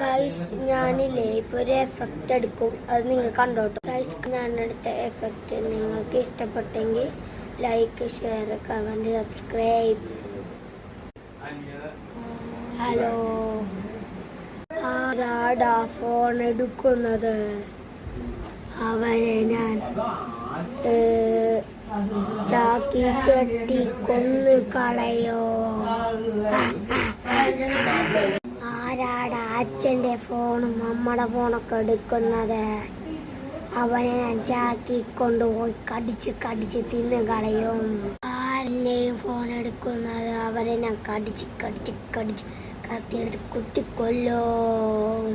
Guys ഞാനില്ലേ ഇപ്പോൾ ഒരു എഫക്റ്റ് എടുക്കും, അത് നിങ്ങൾ കണ്ടോട്ടോ. ഗൈസ് ഞാനെടുത്ത എഫക്റ്റ് നിങ്ങൾക്ക് ഇഷ്ടപ്പെട്ടെങ്കിൽ like, share, comment, subscribe. Hello, ആരാടാ ഫോൺ എടുക്കുന്നത്? അവനെ ഞാൻ ചാക്കി കെട്ടി കൊന്നു കളയോ? ആരാടാ അച്ഛൻ്റെ ഫോണും അമ്മയുടെ ഫോണൊക്കെ എടുക്കുന്നത്? അവനെ ഞാൻ ചാക്കി കൊണ്ടുപോയി കടിച്ച് തിന്ന് കളയും. ആരുടെയും ഫോൺ എടുക്കുന്നത് അവരെ ഞാൻ കടിച്ച് കത്തിയെടുത്ത് കുത്തിക്കൊല്ലും.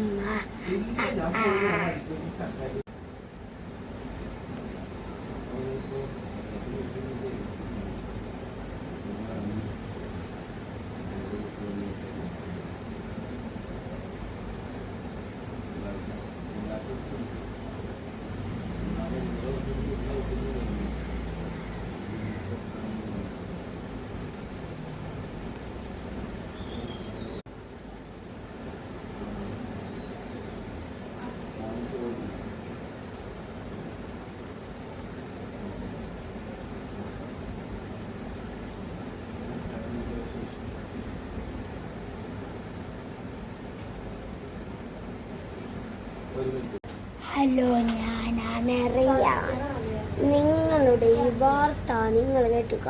ഹലോ, ഞാനാണ് റിയാൻ. നിങ്ങളുടെ ഈ വാർത്ത നിങ്ങൾ കേട്ടുക.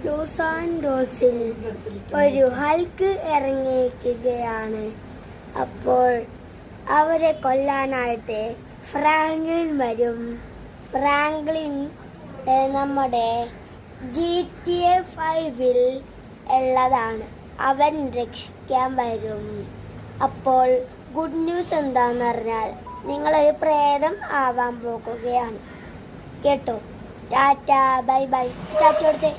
ലോസ് ആൻഡോസിൽ ഒരു ഹൾക്ക് ഇറങ്ങിയിരിക്കുകയാണ്. അപ്പോൾ അവരെ കൊല്ലാനായിട്ട് ഫ്രാങ്ക്ലിൻ നമ്മുടെ GTA 5 ഉള്ളതാണ്. അവൻ രക്ഷിക്കാൻ വരും. അപ്പോൾ ഗുഡ് ന്യൂസ് എന്താന്ന് പറഞ്ഞാൽ നിങ്ങളൊരു പ്രേതം ആവാൻ പോകുകയാണ് കേട്ടോ. Tata, bye bye. ടാറ്റ കൊടുത്തേ.